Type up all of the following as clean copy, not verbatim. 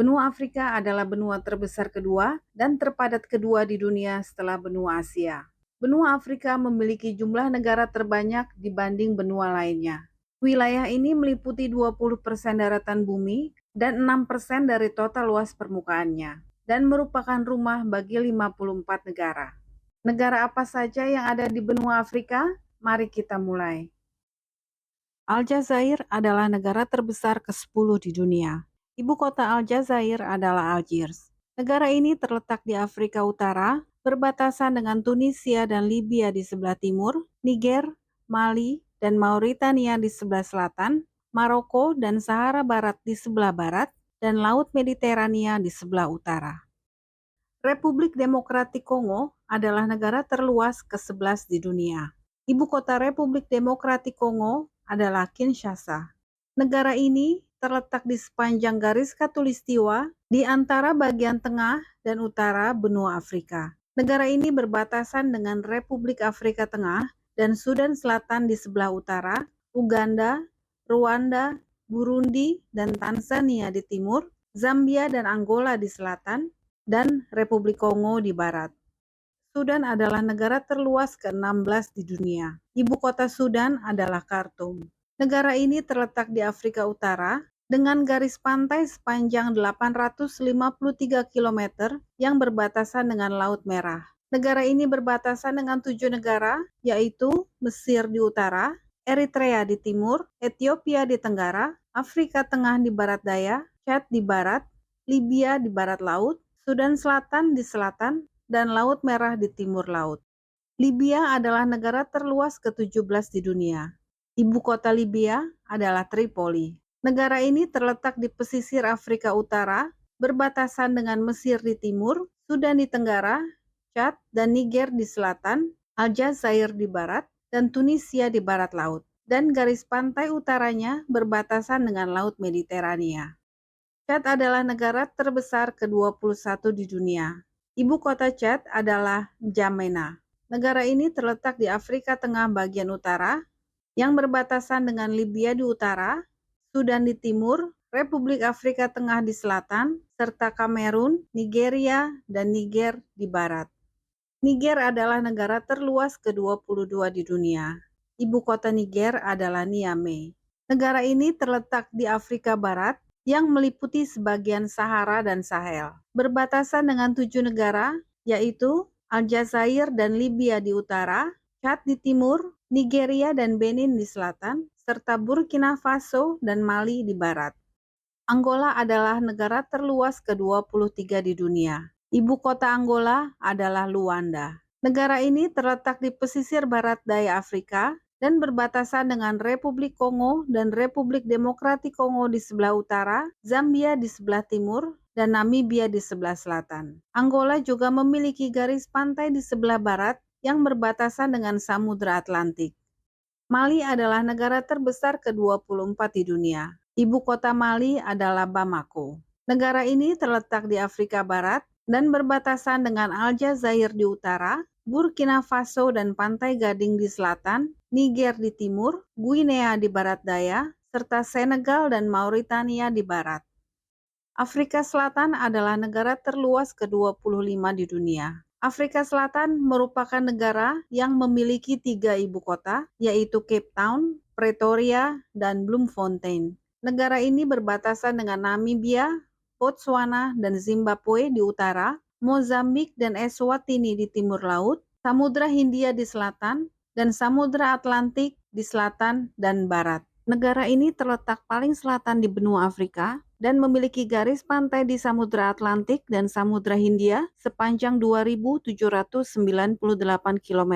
Benua Afrika adalah benua terbesar kedua dan terpadat kedua di dunia setelah benua Asia. Benua Afrika memiliki jumlah negara terbanyak dibanding benua lainnya. Wilayah ini meliputi 20% daratan bumi dan 6% dari total luas permukaannya, dan merupakan rumah bagi 54 negara. Negara apa saja yang ada di benua Afrika? Mari kita mulai. Aljazair adalah negara terbesar ke-10 di dunia. Ibu kota Aljazair adalah Algiers. Negara ini terletak di Afrika Utara, berbatasan dengan Tunisia dan Libya di sebelah timur, Niger, Mali, dan Mauritania di sebelah selatan, Maroko dan Sahara Barat di sebelah barat, dan Laut Mediterania di sebelah utara. Republik Demokratik Kongo adalah negara terluas ke-11 di dunia. Ibu kota Republik Demokratik Kongo adalah Kinshasa. Negara ini terletak di sepanjang garis khatulistiwa di antara bagian tengah dan utara benua Afrika. Negara ini berbatasan dengan Republik Afrika Tengah dan Sudan Selatan di sebelah utara, Uganda, Rwanda, Burundi, dan Tanzania di timur, Zambia dan Angola di selatan, dan Republik Kongo di barat. Sudan adalah negara terluas ke-16 di dunia. Ibu kota Sudan adalah Khartoum. Negara ini terletak di Afrika Utara dengan garis pantai sepanjang 853 km yang berbatasan dengan Laut Merah. Negara ini berbatasan dengan 7 negara, yaitu Mesir di utara, Eritrea di timur, Ethiopia di tenggara, Afrika Tengah di barat daya, Chad di barat, Libya di barat laut, Sudan Selatan di selatan, dan Laut Merah di timur laut. Libya adalah negara terluas ke-17 di dunia. Ibu kota Libya adalah Tripoli. Negara ini terletak di pesisir Afrika Utara, berbatasan dengan Mesir di timur, Sudan di tenggara, Chad dan Niger di selatan, Aljazair di barat, dan Tunisia di barat laut. Dan garis pantai utaranya berbatasan dengan Laut Mediterania. Chad adalah negara terbesar ke-21 di dunia. Ibu kota Chad adalah N'Djamena. Negara ini terletak di Afrika Tengah bagian utara, yang berbatasan dengan Libya di utara, Sudan di timur, Republik Afrika Tengah di selatan, serta Kamerun, Nigeria, dan Niger di barat. Niger adalah negara terluas ke-22 di dunia. Ibu kota Niger adalah Niamey. Negara ini terletak di Afrika Barat, yang meliputi sebagian Sahara dan Sahel. Berbatasan dengan 7 negara, yaitu Aljazair dan Libya di utara, Chad di timur, Nigeria dan Benin di selatan, serta Burkina Faso dan Mali di barat. Angola adalah negara terluas ke-23 di dunia. Ibu kota Angola adalah Luanda. Negara ini terletak di pesisir barat daya Afrika dan berbatasan dengan Republik Kongo dan Republik Demokratik Kongo di sebelah utara, Zambia di sebelah timur, dan Namibia di sebelah selatan. Angola juga memiliki garis pantai di sebelah barat yang berbatasan dengan Samudra Atlantik. Mali adalah negara terbesar ke-24 di dunia. Ibu kota Mali adalah Bamako. Negara ini terletak di Afrika Barat dan berbatasan dengan Aljazair di utara, Burkina Faso dan Pantai Gading di selatan, Niger di timur, Guinea di barat daya, serta Senegal dan Mauritania di barat. Afrika Selatan adalah negara terluas ke-25 di dunia. Afrika Selatan merupakan negara yang memiliki 3 ibu kota, yaitu Cape Town, Pretoria, dan Bloemfontein. Negara ini berbatasan dengan Namibia, Botswana, dan Zimbabwe di utara, Mozambik dan Eswatini di timur laut, Samudra Hindia di selatan, dan Samudra Atlantik di selatan dan barat. Negara ini terletak paling selatan di benua Afrika dan memiliki garis pantai di Samudra Atlantik dan Samudra Hindia sepanjang 2.798 km.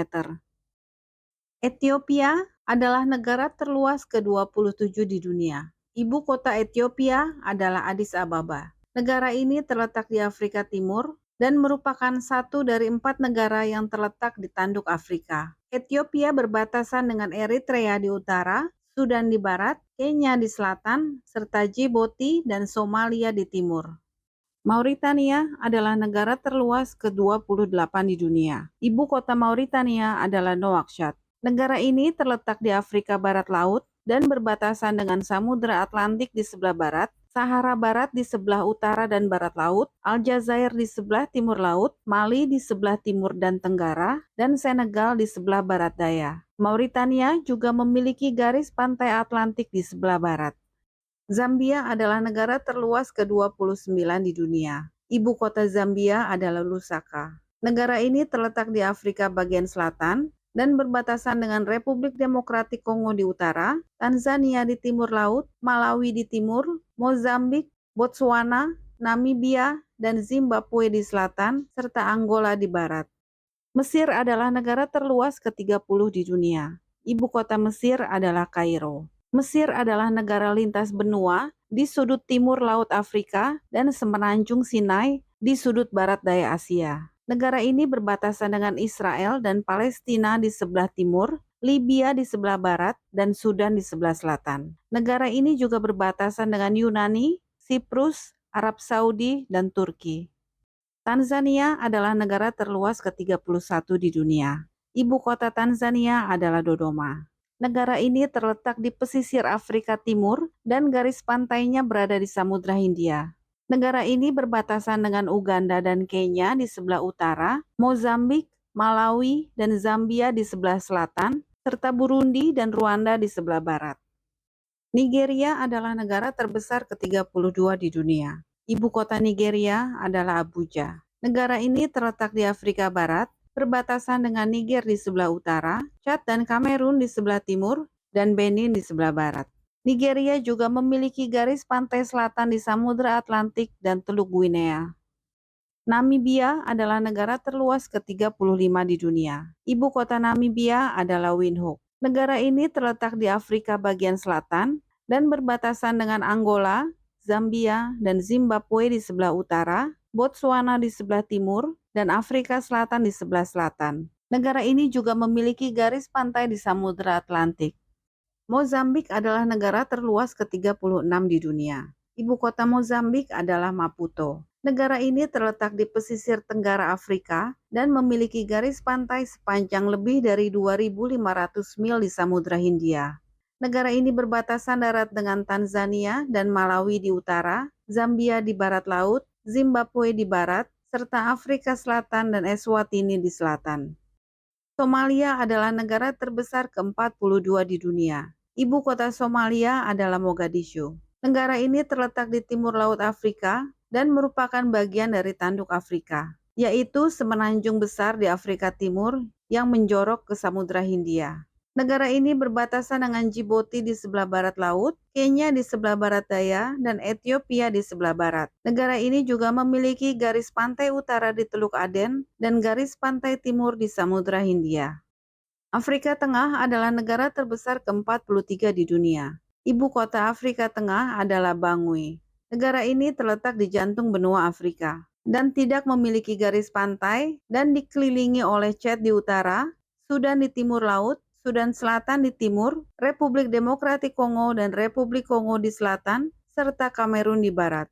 Ethiopia adalah negara terluas ke-27 di dunia. Ibu kota Ethiopia adalah Addis Ababa. Negara ini terletak di Afrika Timur dan merupakan satu dari 4 negara yang terletak di tanduk Afrika. Ethiopia berbatasan dengan Eritrea di utara, Sudan di barat, Kenya di selatan, serta Djibouti dan Somalia di timur. Mauritania adalah negara terluas ke-28 di dunia. Ibu kota Mauritania adalah Nouakchott. Negara ini terletak di Afrika Barat Laut dan berbatasan dengan Samudra Atlantik di sebelah barat, Sahara Barat di sebelah utara dan barat laut, Aljazair di sebelah timur laut, Mali di sebelah timur dan tenggara, dan Senegal di sebelah barat daya. Mauritania juga memiliki garis pantai Atlantik di sebelah barat. Zambia adalah negara terluas ke-29 di dunia. Ibu kota Zambia adalah Lusaka. Negara ini terletak di Afrika bagian selatan dan berbatasan dengan Republik Demokratik Kongo di utara, Tanzania di timur laut, Malawi di timur, Mozambik, Botswana, Namibia, dan Zimbabwe di selatan, serta Angola di barat. Mesir adalah negara terluas ke-30 di dunia. Ibu kota Mesir adalah Kairo. Mesir adalah negara lintas benua di sudut timur Laut Afrika dan semenanjung Sinai di sudut barat daya Asia. Negara ini berbatasan dengan Israel dan Palestina di sebelah timur, Libya di sebelah barat, dan Sudan di sebelah selatan. Negara ini juga berbatasan dengan Yunani, Siprus, Arab Saudi, dan Turki. Tanzania adalah negara terluas ke-31 di dunia. Ibu kota Tanzania adalah Dodoma. Negara ini terletak di pesisir Afrika Timur dan garis pantainya berada di Samudra Hindia. Negara ini berbatasan dengan Uganda dan Kenya di sebelah utara, Mozambik, Malawi, dan Zambia di sebelah selatan, serta Burundi dan Rwanda di sebelah barat. Nigeria adalah negara terbesar ke-32 di dunia. Ibu kota Nigeria adalah Abuja. Negara ini terletak di Afrika Barat, berbatasan dengan Niger di sebelah utara, Chad dan Kamerun di sebelah timur, dan Benin di sebelah barat. Nigeria juga memiliki garis pantai selatan di Samudra Atlantik dan Teluk Guinea. Namibia adalah negara terluas ke-35 di dunia. Ibu kota Namibia adalah Windhoek. Negara ini terletak di Afrika bagian selatan dan berbatasan dengan Angola, Zambia, dan Zimbabwe di sebelah utara, Botswana di sebelah timur, dan Afrika Selatan di sebelah selatan. Negara ini juga memiliki garis pantai di Samudra Atlantik. Mozambik adalah negara terluas ke-36 di dunia. Ibu kota Mozambik adalah Maputo. Negara ini terletak di pesisir tenggara Afrika dan memiliki garis pantai sepanjang lebih dari 2.500 mil di Samudra Hindia. Negara ini berbatasan darat dengan Tanzania dan Malawi di utara, Zambia di barat laut, Zimbabwe di barat, serta Afrika Selatan dan Eswatini di selatan. Somalia adalah negara terbesar ke-42 di dunia. Ibu kota Somalia adalah Mogadishu. Negara ini terletak di timur Laut Afrika dan merupakan bagian dari tanduk Afrika, yaitu semenanjung besar di Afrika Timur yang menjorok ke Samudra Hindia. Negara ini berbatasan dengan Djibouti di sebelah barat laut, Kenya di sebelah barat daya, dan Ethiopia di sebelah barat. Negara ini juga memiliki garis pantai utara di Teluk Aden dan garis pantai timur di Samudra Hindia. Afrika Tengah adalah negara terbesar ke-43 di dunia. Ibu kota Afrika Tengah adalah Bangui. Negara ini terletak di jantung benua Afrika dan tidak memiliki garis pantai dan dikelilingi oleh Chad di utara, Sudan di timur laut, Sudan Selatan di timur, Republik Demokratik Kongo dan Republik Kongo di selatan, serta Kamerun di barat.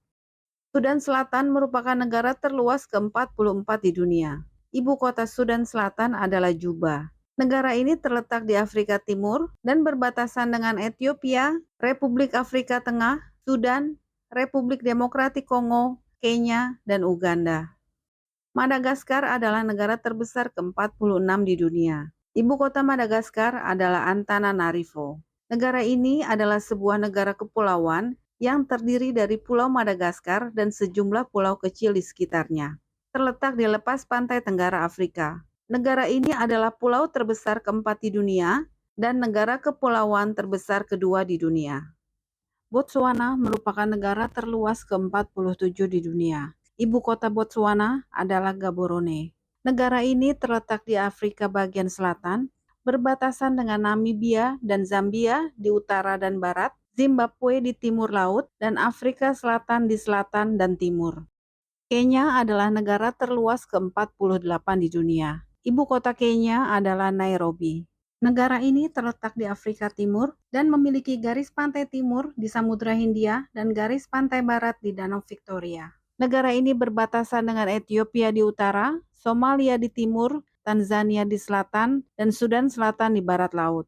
Sudan Selatan merupakan negara terluas ke-44 di dunia. Ibu kota Sudan Selatan adalah Juba. Negara ini terletak di Afrika Timur dan berbatasan dengan Ethiopia, Republik Afrika Tengah, Sudan, Republik Demokratik Kongo, Kenya, dan Uganda. Madagaskar adalah negara terbesar ke-46 di dunia. Ibu kota Madagaskar adalah Antananarivo. Negara ini adalah sebuah negara kepulauan yang terdiri dari Pulau Madagaskar dan sejumlah pulau kecil di sekitarnya. Terletak di lepas pantai tenggara Afrika. Negara ini adalah pulau terbesar keempat di dunia dan negara kepulauan terbesar kedua di dunia. Botswana merupakan negara terluas ke-47 di dunia. Ibu kota Botswana adalah Gaborone. Negara ini terletak di Afrika bagian selatan, berbatasan dengan Namibia dan Zambia di utara dan barat, Zimbabwe di timur laut, dan Afrika Selatan di selatan dan timur. Kenya adalah negara terluas ke-48 di dunia. Ibu kota Kenya adalah Nairobi. Negara ini terletak di Afrika Timur dan memiliki garis pantai timur di Samudra Hindia dan garis pantai barat di Danau Victoria. Negara ini berbatasan dengan Ethiopia di utara, Somalia di timur, Tanzania di selatan, dan Sudan Selatan di barat laut.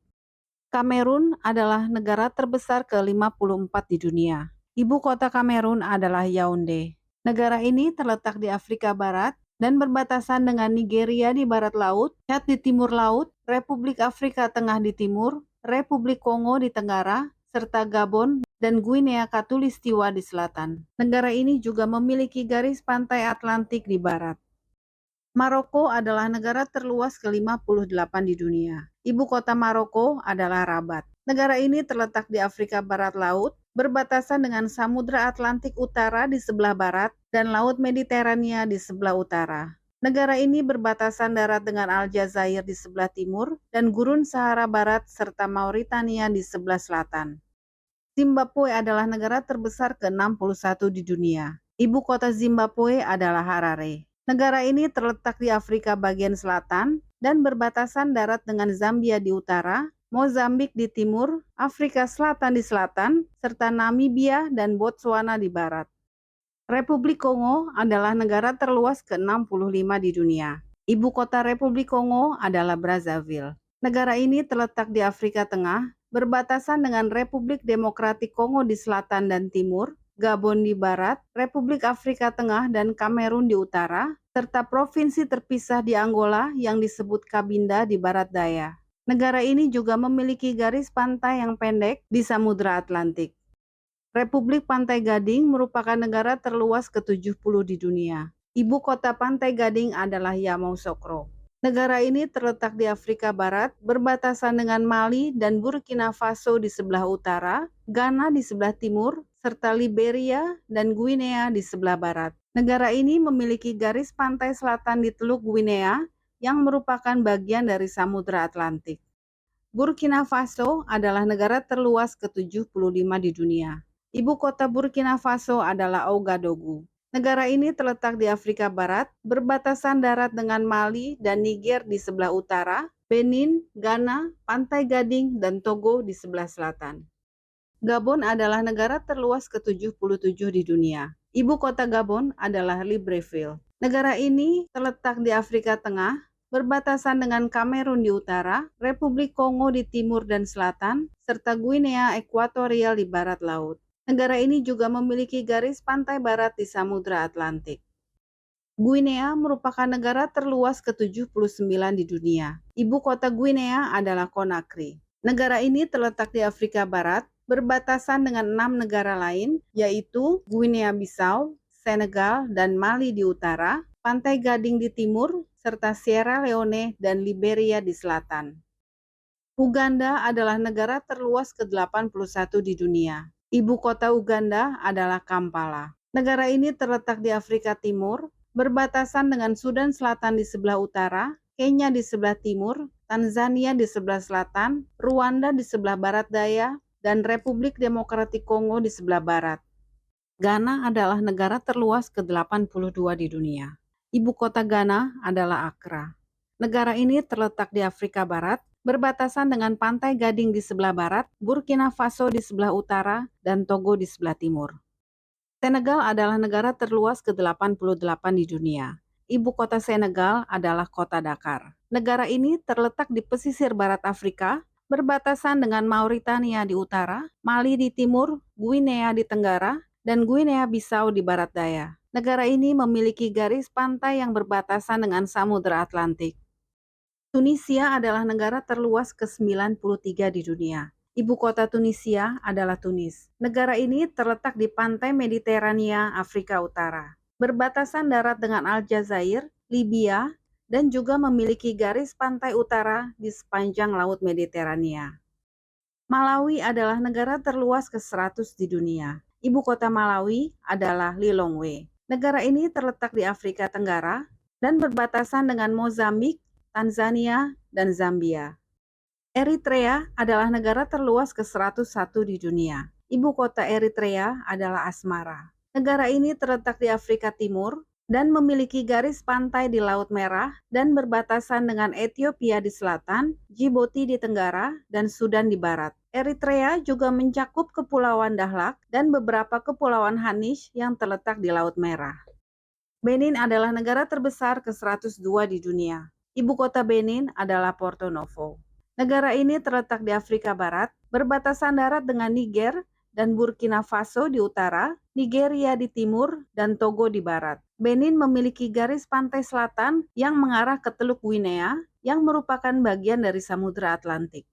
Kamerun adalah negara terbesar ke-54 di dunia. Ibu kota Kamerun adalah Yaounde. Negara ini terletak di Afrika Barat dan berbatasan dengan Nigeria di barat laut, Chad di timur laut, Republik Afrika Tengah di timur, Republik Kongo di tenggara, serta Gabon dan Guinea Khatulistiwa di selatan. Negara ini juga memiliki garis pantai Atlantik di barat. Maroko adalah negara terluas ke-58 di dunia. Ibu kota Maroko adalah Rabat. Negara ini terletak di Afrika Barat Laut, berbatasan dengan Samudra Atlantik Utara di sebelah barat dan Laut Mediterania di sebelah utara. Negara ini berbatasan darat dengan Aljazair di sebelah timur dan Gurun Sahara Barat serta Mauritania di sebelah selatan. Zimbabwe adalah negara terbesar ke-61 di dunia. Ibu kota Zimbabwe adalah Harare. Negara ini terletak di Afrika bagian selatan dan berbatasan darat dengan Zambia di utara, Mozambik di timur, Afrika Selatan di selatan, serta Namibia dan Botswana di barat. Republik Kongo adalah negara terluas ke-65 di dunia. Ibu kota Republik Kongo adalah Brazzaville. Negara ini terletak di Afrika Tengah, berbatasan dengan Republik Demokratik Kongo di selatan dan timur, Gabon di barat, Republik Afrika Tengah dan Kamerun di utara, serta provinsi terpisah di Angola yang disebut Cabinda di barat daya. Negara ini juga memiliki garis pantai yang pendek di Samudra Atlantik. Republik Pantai Gading merupakan negara terluas ke-70 di dunia. Ibu kota Pantai Gading adalah Yamoussoukro. Negara ini terletak di Afrika Barat, berbatasan dengan Mali dan Burkina Faso di sebelah utara, Ghana di sebelah timur, serta Liberia dan Guinea di sebelah barat. Negara ini memiliki garis pantai selatan di Teluk Guinea yang merupakan bagian dari Samudra Atlantik. Burkina Faso adalah negara terluas ke-75 di dunia. Ibu kota Burkina Faso adalah Ouagadougou. Negara ini terletak di Afrika Barat, berbatasan darat dengan Mali dan Niger di sebelah utara, Benin, Ghana, Pantai Gading, dan Togo di sebelah selatan. Gabon adalah negara terluas ke-77 di dunia. Ibu kota Gabon adalah Libreville. Negara ini terletak di Afrika Tengah, berbatasan dengan Kamerun di utara, Republik Kongo di timur dan selatan, serta Guinea Ekuatorial di barat laut. Negara ini juga memiliki garis pantai barat di Samudra Atlantik. Guinea merupakan negara terluas ke-79 di dunia. Ibu kota Guinea adalah Conakry. Negara ini terletak di Afrika Barat, berbatasan dengan 6 negara lain, yaitu Guinea-Bissau, Senegal, dan Mali di utara, Pantai Gading di timur, serta Sierra Leone dan Liberia di selatan. Uganda adalah negara terluas ke-81 di dunia. Ibu kota Uganda adalah Kampala. Negara ini terletak di Afrika Timur, berbatasan dengan Sudan Selatan di sebelah utara, Kenya di sebelah timur, Tanzania di sebelah selatan, Rwanda di sebelah barat daya, dan Republik Demokratik Kongo di sebelah barat. Ghana adalah negara terluas ke-82 di dunia. Ibu kota Ghana adalah Accra. Negara ini terletak di Afrika Barat, berbatasan dengan Pantai Gading di sebelah barat, Burkina Faso di sebelah utara, dan Togo di sebelah timur. Senegal adalah negara terluas ke-88 di dunia. Ibu kota Senegal adalah kota Dakar. Negara ini terletak di pesisir barat Afrika, berbatasan dengan Mauritania di utara, Mali di timur, Guinea di tenggara, dan Guinea-Bissau di barat daya. Negara ini memiliki garis pantai yang berbatasan dengan Samudra Atlantik. Tunisia adalah negara terluas ke-93 di dunia. Ibu kota Tunisia adalah Tunis. Negara ini terletak di pantai Mediterania, Afrika Utara. Berbatasan darat dengan Aljazair, Libya, dan juga memiliki garis pantai utara di sepanjang Laut Mediterania. Malawi adalah negara terluas ke-100 di dunia. Ibu kota Malawi adalah Lilongwe. Negara ini terletak di Afrika Tenggara dan berbatasan dengan Mozambik, Tanzania, dan Zambia. Eritrea adalah negara terluas ke-101 di dunia. Ibu kota Eritrea adalah Asmara. Negara ini terletak di Afrika Timur dan memiliki garis pantai di Laut Merah dan berbatasan dengan Ethiopia di selatan, Djibouti di tenggara, dan Sudan di barat. Eritrea juga mencakup Kepulauan Dahlak dan beberapa Kepulauan Hanish yang terletak di Laut Merah. Benin adalah negara terbesar ke-102 di dunia. Ibu kota Benin adalah Porto Novo. Negara ini terletak di Afrika Barat, berbatasan darat dengan Niger dan Burkina Faso di utara, Nigeria di timur, dan Togo di barat. Benin memiliki garis pantai selatan yang mengarah ke Teluk Guinea, yang merupakan bagian dari Samudra Atlantik.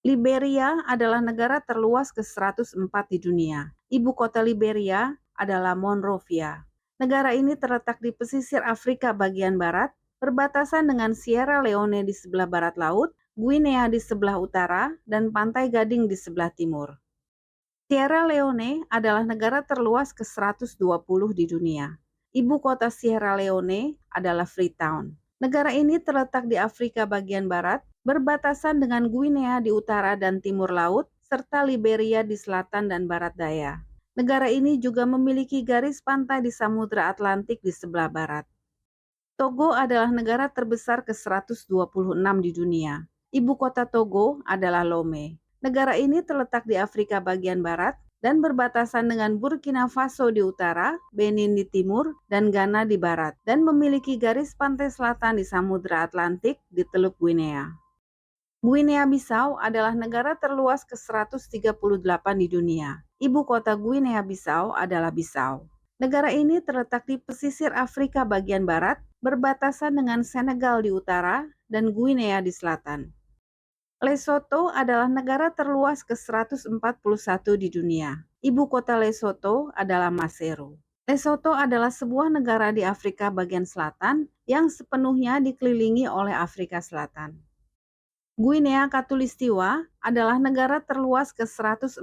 Liberia adalah negara terluas ke-104 di dunia. Ibu kota Liberia adalah Monrovia. Negara ini terletak di pesisir Afrika bagian barat, berbatasan dengan Sierra Leone di sebelah barat laut, Guinea di sebelah utara, dan Pantai Gading di sebelah timur. Sierra Leone adalah negara terluas ke-120 di dunia. Ibu kota Sierra Leone adalah Freetown. Negara ini terletak di Afrika bagian barat, berbatasan dengan Guinea di utara dan timur laut, serta Liberia di selatan dan barat daya. Negara ini juga memiliki garis pantai di Samudra Atlantik di sebelah barat. Togo adalah negara terbesar ke-126 di dunia. Ibu kota Togo adalah Lomé. Negara ini terletak di Afrika bagian barat dan berbatasan dengan Burkina Faso di utara, Benin di timur, dan Ghana di barat, dan memiliki garis pantai selatan di Samudra Atlantik di Teluk Guinea. Guinea-Bissau adalah negara terluas ke-138 di dunia. Ibu kota Guinea-Bissau adalah Bissau. Negara ini terletak di pesisir Afrika bagian barat, berbatasan dengan Senegal di utara dan Guinea di selatan. Lesotho adalah negara terluas ke-141 di dunia. Ibu kota Lesotho adalah Maseru. Lesotho adalah sebuah negara di Afrika bagian selatan yang sepenuhnya dikelilingi oleh Afrika Selatan. Guinea Khatulistiwa adalah negara terluas ke-145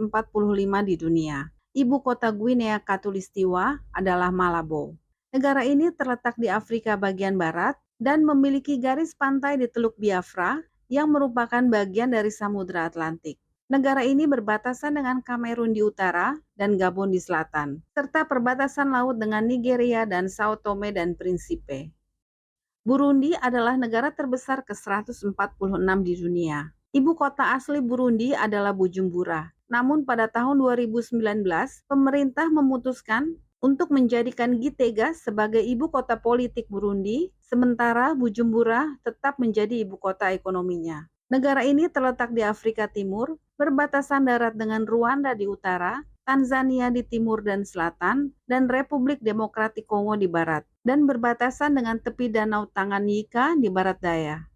di dunia. Ibu kota Guinea Khatulistiwa adalah Malabo. Negara ini terletak di Afrika bagian barat dan memiliki garis pantai di Teluk Biafra yang merupakan bagian dari Samudra Atlantik. Negara ini berbatasan dengan Kamerun di utara dan Gabon di selatan, serta perbatasan laut dengan Nigeria dan Sao Tome dan Principe. Burundi adalah negara terbesar ke-146 di dunia. Ibu kota asli Burundi adalah Bujumbura. Namun pada tahun 2019, pemerintah memutuskan untuk menjadikan Gitega sebagai ibu kota politik Burundi, sementara Bujumbura tetap menjadi ibu kota ekonominya. Negara ini terletak di Afrika Timur, berbatasan darat dengan Rwanda di utara, Tanzania di timur dan selatan, dan Republik Demokratik Kongo di barat, dan berbatasan dengan tepi Danau Tanganyika di barat daya.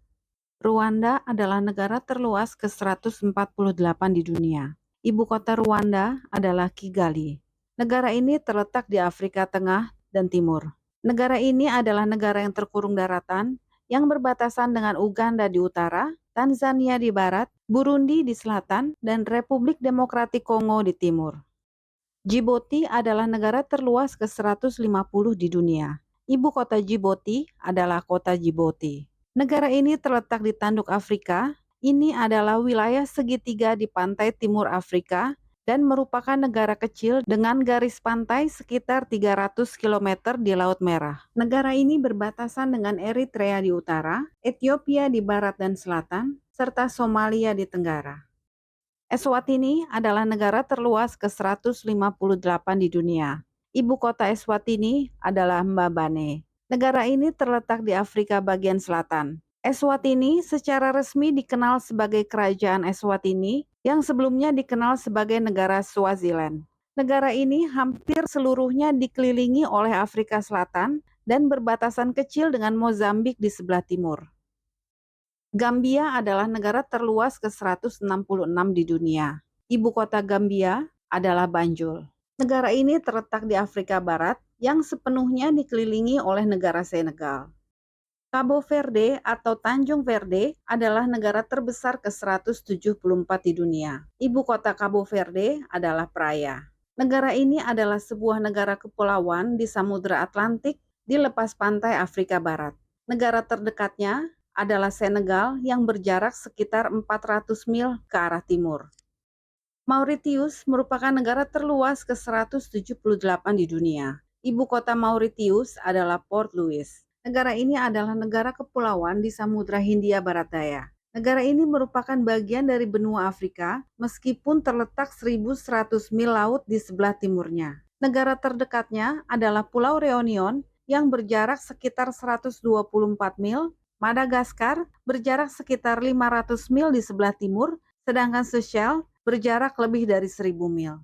Rwanda adalah negara terluas ke-148 di dunia. Ibu kota Rwanda adalah Kigali. Negara ini terletak di Afrika Tengah dan Timur. Negara ini adalah negara yang terkurung daratan, yang berbatasan dengan Uganda di utara, Tanzania di barat, Burundi di selatan, dan Republik Demokratik Kongo di timur. Djibouti adalah negara terluas ke-150 di dunia. Ibu kota Djibouti adalah kota Djibouti. Negara ini terletak di tanduk Afrika. Ini adalah wilayah segitiga di pantai timur Afrika dan merupakan negara kecil dengan garis pantai sekitar 300 km di Laut Merah. Negara ini berbatasan dengan Eritrea di utara, Ethiopia di barat dan selatan, serta Somalia di tenggara. Eswatini adalah negara terluas ke-158 di dunia. Ibu kota Eswatini adalah Mbabane. Negara ini terletak di Afrika bagian selatan. Eswatini secara resmi dikenal sebagai Kerajaan Eswatini yang sebelumnya dikenal sebagai negara Swaziland. Negara ini hampir seluruhnya dikelilingi oleh Afrika Selatan dan berbatasan kecil dengan Mozambik di sebelah timur. Gambia adalah negara terluas ke-166 di dunia. Ibu kota Gambia adalah Banjul. Negara ini terletak di Afrika Barat yang sepenuhnya dikelilingi oleh negara Senegal. Cabo Verde atau Tanjung Verde adalah negara terbesar ke-174 di dunia. Ibu kota Cabo Verde adalah Praia. Negara ini adalah sebuah negara kepulauan di Samudra Atlantik di lepas pantai Afrika Barat. Negara terdekatnya adalah Senegal yang berjarak sekitar 400 mil ke arah timur. Mauritius merupakan negara terluas ke-178 di dunia. Ibu kota Mauritius adalah Port Louis. Negara ini adalah negara kepulauan di Samudra Hindia Barat Daya. Negara ini merupakan bagian dari benua Afrika meskipun terletak 1.100 mil laut di sebelah timurnya. Negara terdekatnya adalah Pulau Reunion yang berjarak sekitar 124 mil. Madagaskar berjarak sekitar 500 mil di sebelah timur, sedangkan Seychelles berjarak lebih dari 1.000 mil.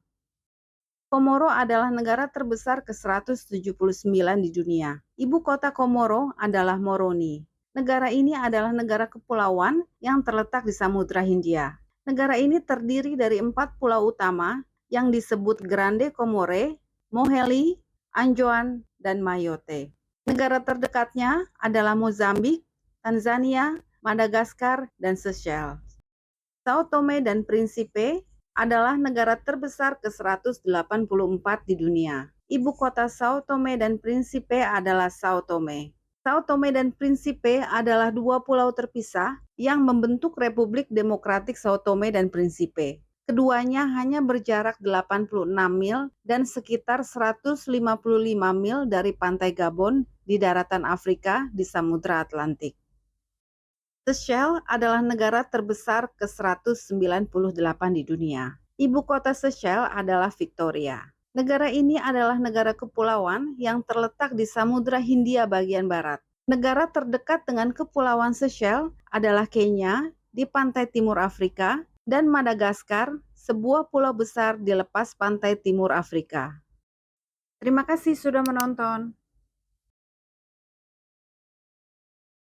Komoro adalah negara terbesar ke-179 di dunia. Ibu kota Komoro adalah Moroni. Negara ini adalah negara kepulauan yang terletak di Samudra Hindia. Negara ini terdiri dari 4 pulau utama yang disebut Grande Comore, Moheli, Anjouan, dan Mayotte. Negara terdekatnya adalah Mozambik, Tanzania, Madagaskar, dan Seychelles. Sao Tome dan Principe adalah negara terbesar ke-184 di dunia. Ibu kota Sao Tome dan Principe adalah Sao Tome. Sao Tome dan Principe adalah 2 pulau terpisah yang membentuk Republik Demokratik Sao Tome dan Principe. Keduanya hanya berjarak 86 mil dan sekitar 155 mil dari pantai Gabon di daratan Afrika di Samudra Atlantik. Seychelles adalah negara terbesar ke-198 di dunia. Ibu kota Seychelles adalah Victoria. Negara ini adalah negara kepulauan yang terletak di Samudra Hindia bagian barat. Negara terdekat dengan Kepulauan Seychelles adalah Kenya di pantai timur Afrika dan Madagaskar, sebuah pulau besar di lepas pantai timur Afrika. Terima kasih sudah menonton.